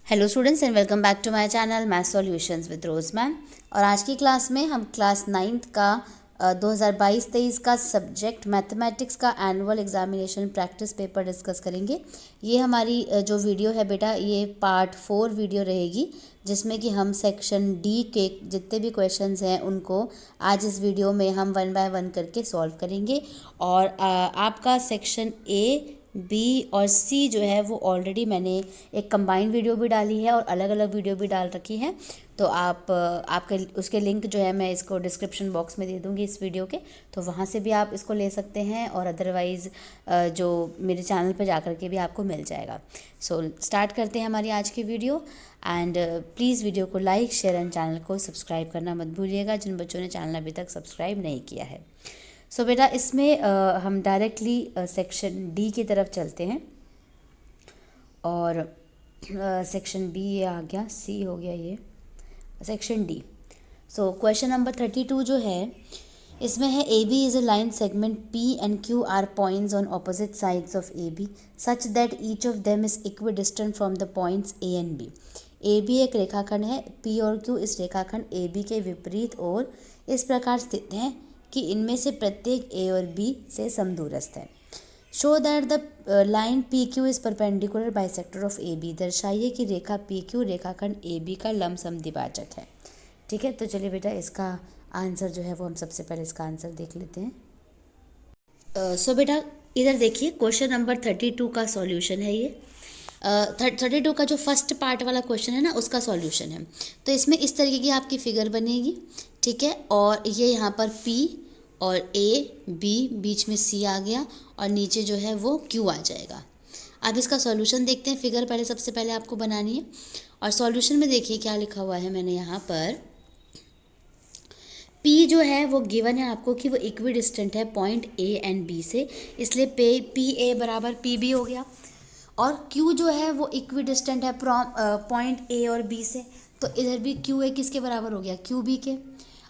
Hello students and welcome back to my channel math solutions with Rose ma'am. और आज की class में हम क्लास 9th का 2022-23 का सब्जेक्ट मैथमेटिक्स का annual examination practice paper discuss करेंगे। ये हमारी जो वीडियो है बेटा, ये पार्ट 4 वीडियो रहेगी, जिसमें कि हम सेक्शन डी के जितने भी क्वेश्चंस हैं उनको आज इस वीडियो में हम 1 बाय 1 करके सॉल्व करेंगे। और आपका सेक्शन ए, बी और सी जो है वो ऑलरेडी मैंने एक कंबाइंड वीडियो भी डाली है और अलग अलग वीडियो भी डाल रखी है। तो आपके उसके लिंक जो है मैं इसको डिस्क्रिप्शन बॉक्स में दे दूँगी इस वीडियो के, तो वहाँ से भी आप इसको ले सकते हैं और अदरवाइज़ जो मेरे चैनल पर जा कर के भी आपको मिल जाएगा। सो स्टार्ट करते हैं हमारी आज की वीडियो। एंड प्लीज़ वीडियो को लाइक, शेयर एंड चैनल को सब्सक्राइब करना मत भूलिएगा जिन बच्चों ने चैनल अभी तक सब्सक्राइब नहीं किया है। सो बेटा इसमें हम डायरेक्टली सेक्शन डी की तरफ चलते हैं। और सेक्शन बी ये आ गया, सी हो गया, ये section D. So question number 32 जो है इसमें है A B is a line segment P and Q are points on opposite sides of A B such that each of them is equidistant from the points A and B. A B एक रेखाखंड है, P और Q इस रेखाखंड A B के विपरीत और इस प्रकार स्थित हैं कि इनमें से प्रत्येक ए और बी से समदूरस्थ है। Show that the line P Q is perpendicular bisector of A B. दर्शाइए कि रेखा पी क्यू रेखाखंड ए बी का लंब समद्विभाजक है। ठीक है, तो चलिए बेटा इसका आंसर जो है वो हम सबसे पहले इसका आंसर देख लेते हैं। सो बेटा इधर देखिए, क्वेश्चन नंबर 32 का सॉल्यूशन है ये। 32 का जो फर्स्ट पार्ट वाला क्वेश्चन है ना, उसका सॉल्यूशन है। तो इसमें इस तरीके की आपकी फिगर बनेगी, ठीक है। और ये यहाँ पर P और A, B, बीच में C आ गया और नीचे जो है वो Q आ जाएगा। अब इसका सॉल्यूशन देखते हैं। फिगर पहले सबसे पहले आपको बनानी है और सॉल्यूशन में देखिए क्या लिखा हुआ है। मैंने यहाँ पर P जो है वो गिवन है आपको कि वो इक्विडिस्टेंट है पॉइंट A एंड B से, इसलिए PA बराबर PB हो गया। और Q जो है वो इक्विडिस्टेंट है पॉइंट A और B से, तो इधर भी QA किसके बराबर हो गया, QB के।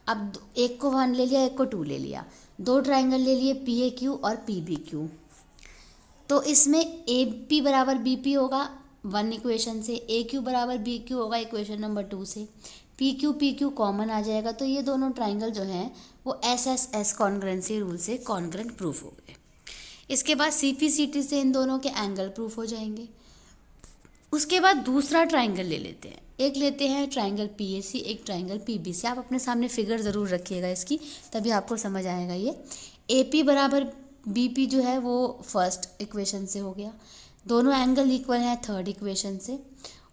अब एक को 1 ले लिया, एक को 2 ले लिया, दो ट्राइंगल ले लिए PAQ और PBQ। तो इसमें AP बराबर BP होगा 1 इक्वेशन से, AQ बराबर BQ होगा इक्वेशन नंबर 2 से, PQ कॉमन आ जाएगा। तो ये दोनों ट्राइंगल जो हैं वो SSS कॉन्ग्रेंसी रूल से कॉन्ग्रेंट प्रूफ हो गए। इसके बाद CPCT से इन दोनों के एंगल प्रूफ हो जाएंगे। उसके बाद दूसरा ट्राइंगल ले लेते हैं, एक लेते हैं ट्राइंगल PAC, एक ट्राइंगल PBC। आप अपने सामने फिगर ज़रूर रखिएगा इसकी, तभी आपको समझ आएगा। ये AP बराबर BP जो है वो फर्स्ट इक्वेशन से हो गया, दोनों एंगल इक्वल हैं थर्ड इक्वेशन से,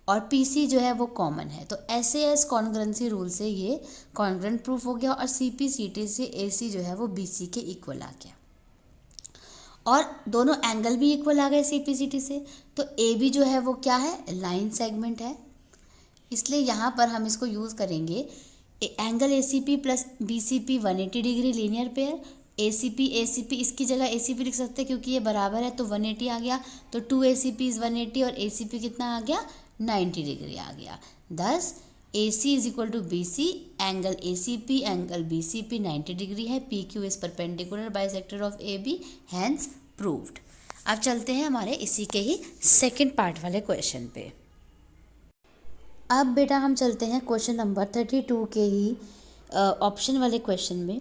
और PC जो है वो कॉमन है। तो SAS कॉन्ग्रेंसी रूल से ये कॉन्ग्रेंट प्रूफ हो गया और CPCT से AC जो है वो BC के इक्वल आ गया और दोनों एंगल भी इक्वल आ गए CPCT से। तो AB जो है वो क्या है, लाइन सेगमेंट है, इसलिए यहाँ पर हम इसको यूज़ करेंगे angle ACP plus BCP 180 degree linear pair. ACP इसकी जगह ACP लिख सकते हैं क्योंकि ये बराबर है, तो 180 आ गया। तो 2ACP इज़ 180 और ACP कितना आ गया, 90 डिग्री आ गया। thus AC is equal to BC, angle ACP angle BCP 90 degree है। PQ is perpendicular bisector of AB, hence proved. अब चलते हैं हमारे इसी के ही सेकंड पार्ट वाले क्वेश्चन पे। अब बेटा हम चलते हैं क्वेश्चन नंबर 32 के ही ऑप्शन वाले क्वेश्चन में।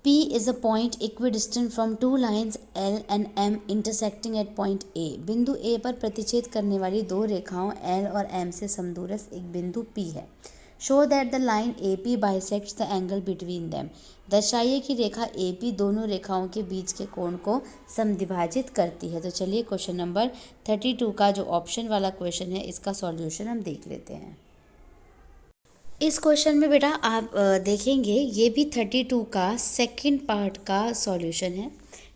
P is a point equidistant from two lines L and M intersecting at point A। बिंदु A पर प्रतिच्छेद करने वाली दो रेखाओं L और M से समदूरस्थ एक बिंदु P है। Show that the line AP bisects the angle between them। दर्शाइए कि रेखा AP दोनों रेखाओं के बीच के कोण को समद्विभाजित करती है। तो चलिए क्वेश्चन नंबर 32 का जो ऑप्शन वाला क्वेश्चन है इसका सॉल्यूशन हम देख लेते हैं। इस क्वेश्चन में बेटा आप देखेंगे ये भी 32 का सेकंड पार्ट का सॉल्यूशन है।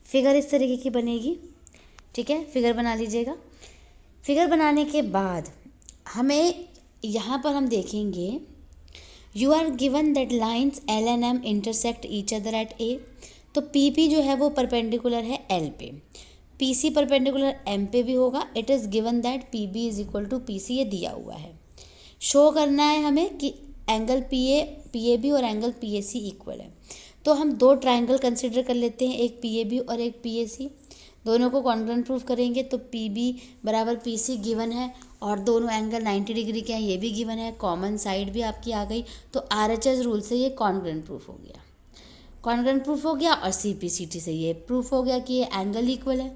फिगर इस तरीके की बनेगी, ठीक है, फिगर बना लीजिएगा। फिगर बनाने के बाद हमें यहाँ पर हम देखेंगे you are given that lines L and M intersect each other at A। तो PP जो है वो परपेंडिकुलर है L पे, PC परपेंडिकुलर M पे भी होगा। It is given that PB is equal to PC, ये दिया हुआ है। शो करना है हमें कि एंगल PAB और एंगल PAC इक्वल है। तो हम दो ट्राइंगल कंसिडर कर लेते हैं, एक PAB और एक PAC। दोनों को कॉन्ग्रेंट प्रूफ करेंगे तो PB बराबर PC गिवन है और दोनों एंगल 90 डिग्री के हैं, ये भी गिवन है, कॉमन साइड भी आपकी आ गई, तो RHS रूल से ये कॉन्ग्रुएंट प्रूफ हो गया, कॉन्ग्रुएंट प्रूफ हो गया। और CPCT से ये प्रूफ हो गया कि ये एंगल इक्वल है।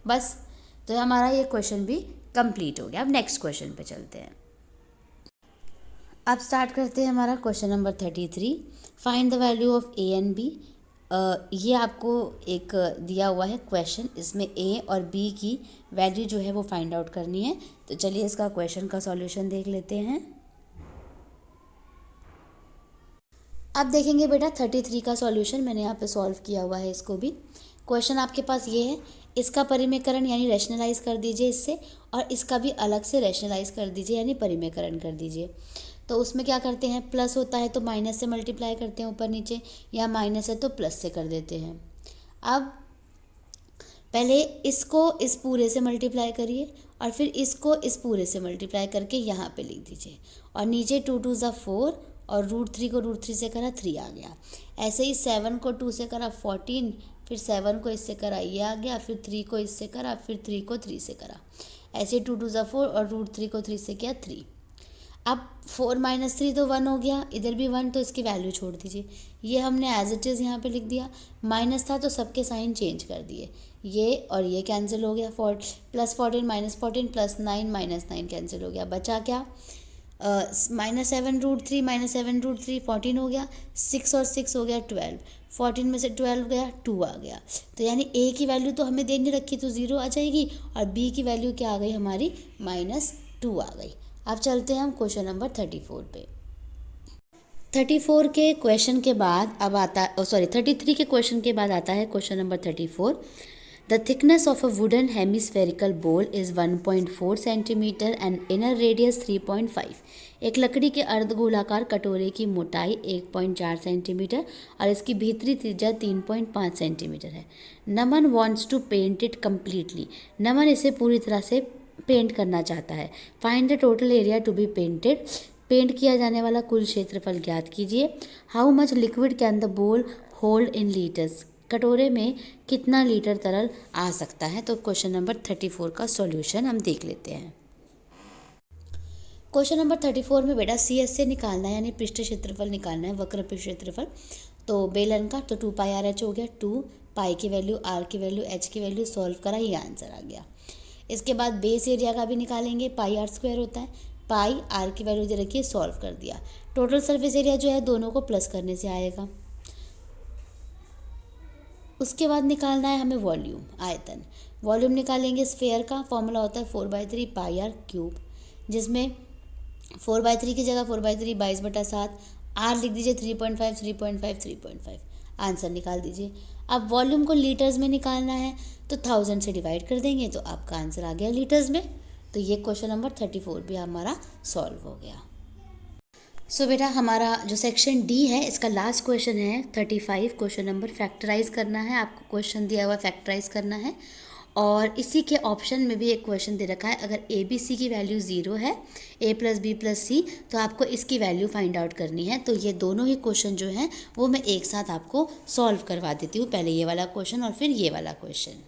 बस, तो हमारा ये क्वेश्चन भी कंप्लीट हो गया। अब नेक्स्ट क्वेश्चन पे चलते हैं। अब स्टार्ट करते हैं हमारा question number 33। Find the value of A and B। ये आपको एक दिया हुआ है क्वेश्चन, इसमें A और B की वैल्यू जो है वो फाइंड आउट करनी है। तो चलिए इसका क्वेश्चन का सॉल्यूशन देख लेते हैं। अब देखेंगे बेटा 33 का सॉल्यूशन मैंने यहाँ पे सॉल्व किया हुआ है इसको भी। क्वेश्चन आपके पास ये है, इसका परिमेयकरण यानी रैशनलाइज कर दीजिए इससे, और इसका भी अलग से रैशनलाइज कर दीजिए यानी परिमेयकरण कर दीजिए। तो उसमें क्या करते हैं, प्लस होता है तो माइनस से मल्टीप्लाई करते हैं ऊपर नीचे, या माइनस है तो प्लस से कर देते हैं। अब पहले इसको इस पूरे से मल्टीप्लाई करिए और फिर इसको इस पूरे से मल्टीप्लाई करके यहाँ पे लिख दीजिए, और नीचे 2 2 ज़ा 4 और √3 को √3 से करा 3 आ गया। ऐसे ही 7 को 2 से करा 14, फिर 7 को इससे करा ये आ गया, फिर 3 को इससे करा, फिर 3 को 3 से करा। ऐसे 2 2 ज़ा 4 और √3 को 3 से किया 3। अब 4 - 3 तो 1 हो गया, इधर भी 1, तो इसकी वैल्यू छोड़ दीजिए। ये हमने एज इट इज़ यहाँ पे लिख दिया, माइनस था तो सबके साइन चेंज कर दिए, ये और ये कैंसिल हो गया। +14 - 14 +9 - 9 कैंसिल हो गया, बचा क्या, -7 √3 -7 √3 14 हो गया, 6 और 6 हो गया 12, 14 में से 12 गया 2 आ गया। तो यानी A की वैल्यू तो हमें दे नहीं रखी तो 0 आ जाएगी, और B की वैल्यू क्या आ गई हमारी, -2 आ गई। अब चलते हैं हम क्वेश्चन नंबर 34 पे। 34 के क्वेश्चन के बाद अब आता 33 के क्वेश्चन के बाद आता है question number 34। The thickness of a wooden hemispherical bowl is 1.4 centimetre and inner radius 3.5। एक लकड़ी के अर्धगोलाकार कटोरे की मोटाई 1.4 सेंटीमीटर और इसकी भीतरी त्रिज्या 3.5 सेंटीमीटर है। Naman wants to paint it completely. Naman इसे पूरी तरह से पेंट करना चाहता है। Find the total area to be painted. Paint किया जाने वाला कुल क्षेत्रफल ज्ञात कीजिए। How much liquid can the bowl hold in litres. कटोरे में कितना लीटर तरल आ सकता है। तो क्वेश्चन नंबर 34 का सॉल्यूशन हम देख लेते हैं। क्वेश्चन नंबर 34 में बेटा CS से निकालना है, यानी पृष्ठ क्षेत्रफल निकालना है, वक्र पृष्ठ क्षेत्रफल। तो बेलन का तो 2πRH हो गया, 2 पाई की वैल्यू, R की वैल्यू, H की वैल्यू, सॉल्व करा, ये आंसर आ गया। इसके बाद बेस एरिया का भी निकालेंगे, πr² होता है, पाई R की वैल्यू दे रखी है, सॉल्व कर दिया। टोटल सरफेस एरिया जो है दोनों को प्लस करने से आएगा। उसके बाद निकालना है हमें वॉल्यूम, आयतन। वॉल्यूम निकालेंगे स्फेयर का, फॉर्मूला होता है 4/3 πr³, जिसमें 4/3 की जगह 4/3 22/7, R लिख दीजिए 3.5 3.5 3.5, आंसर निकाल दीजिए। अब वॉल्यूम को लीटर्स में निकालना है तो 1000 से डिवाइड कर देंगे तो आपका आंसर आ गया लीटर्स में। तो ये क्वेश्चन नंबर 34 भी हमारा सॉल्व हो गया। सो बेटा हमारा जो सेक्शन डी है इसका लास्ट क्वेश्चन है 35, क्वेश्चन नंबर फैक्टराइज करना है। आपको क्वेश्चन दिया हुआ फैक्टराइज करना है, और इसी के ऑप्शन में भी एक क्वेश्चन दे रखा है, अगर ABC की वैल्यू 0 है, A + B + C, तो आपको इसकी वैल्यू फाइंड आउट करनी है। तो ये दोनों ही क्वेश्चन जो हैं वो मैं एक साथ आपको सॉल्व करवा देती हूँ, पहले ये वाला क्वेश्चन और फिर ये वाला क्वेश्चन।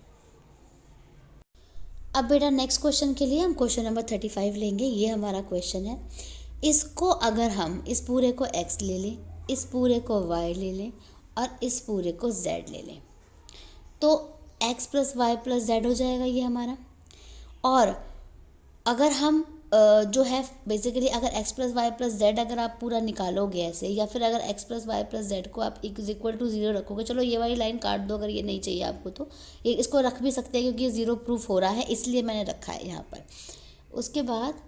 अब बेटा नेक्स्ट क्वेश्चन के लिए हम क्वेश्चन नंबर 35 लेंगे। ये हमारा क्वेश्चन है, इसको अगर हम इस पूरे को x ले लें, इस पूरे को y ले लें और इस पूरे को z ले लें, तो x + y + z हो जाएगा ये हमारा। और अगर हम जो है बेसिकली अगर x + y + z अगर आप पूरा निकालोगे ऐसे, या फिर अगर x + y + z को आप = 0 रखोगे, चलो ये वाली लाइन काट दो अगर ये नहीं चाहिए आपको, तो ये इसको रख भी सकते हैं क्योंकि ये 0 प्रूफ हो रहा है इसलिए मैंने रखा है यहाँ पर। उसके बाद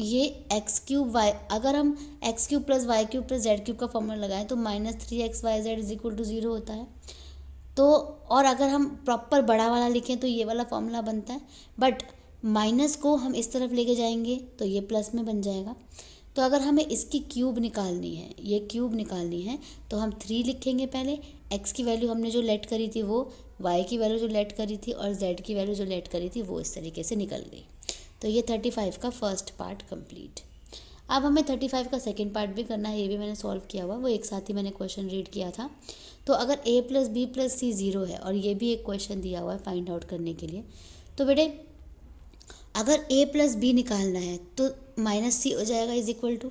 ये x³ y, अगर हम x³ + y³ + z³ का फॉर्मूला लगाएं तो -3xyz = 0 होता है। तो और अगर हम प्रॉपर बड़ा वाला लिखें तो ये वाला फॉर्मूला बनता है, बट माइनस को हम इस तरफ लेके जाएंगे तो ये प्लस में बन जाएगा। तो अगर हमें इसकी क्यूब निकालनी है, ये क्यूब निकालनी है, तो हम 3 लिखेंगे पहले। x की वैल्यू हमने जो लेट करी थी वो, y की वैल्यू जो लेट करी थी और z की वैल्यू जो लेट करी थी वो इस तरीके से निकल गई। तो ये 35 का फर्स्ट पार्ट कंप्लीट। अब हमें 35 का सेकंड पार्ट भी करना है, ये भी मैंने सॉल्व किया हुआ, वो एक साथ ही मैंने क्वेश्चन रीड किया था। तो अगर A + B + C 0 है और ये भी एक क्वेश्चन दिया हुआ है फाइंड आउट करने के लिए, तो बेटे अगर a प्लस बी निकालना है तो माइनस सी हो जाएगा इज इक्वल टू,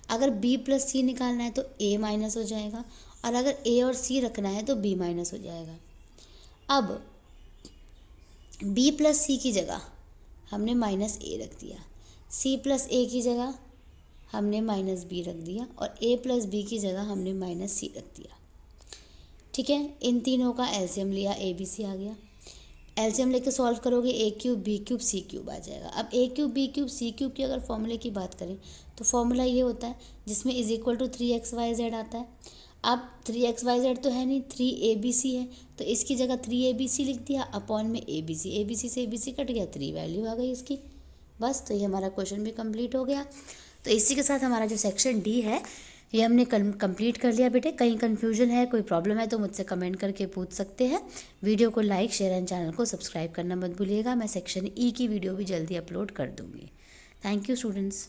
अगर b प्लस सी निकालना है तो a माइनस हो जाएगा, और अगर a और c रखना है तो b माइनस हो जाएगा। अब b प्लस सी की जगह हमने माइनस a रख दिया, c प्लस a की जगह हमने माइनस b रख दिया, और a प्लस b की जगह हमने माइनस c रख दिया। ठीक है, इन तीनों का एलसीएम लिया, ए बी सी आ गया। एलसीएम लेके सॉल्व करोगे ए cube B cube C cube आ जाएगा। अब ए cube B cube C cube की अगर फॉर्मूले की बात करें तो फॉर्मूला ये होता है जिसमें इज इक्वल टू 3xyz आता है। अब 3xyz तो है नहीं, 3abc है, तो इसकी जगह 3abc लिख दिया अपॉन में abc, abc से abc कट गया, 3 वैल्यू आ गई इसकी। बस, तो ये हमारा क्वेश्चन भी कंप्लीट हो गया। तो इसी के साथ हमारा जो सेक्शन डी है ये हमने कंप्लीट कर लिया बेटे। कहीं कन्फ्यूजन है, कोई प्रॉब्लम है तो मुझसे कमेंट करके पूछ सकते हैं। वीडियो को लाइक, शेयर एंड चैनल को सब्सक्राइब करना मत भूलिएगा। मैं सेक्शन ई की वीडियो भी जल्दी अपलोड कर दूँगी। Thank you students.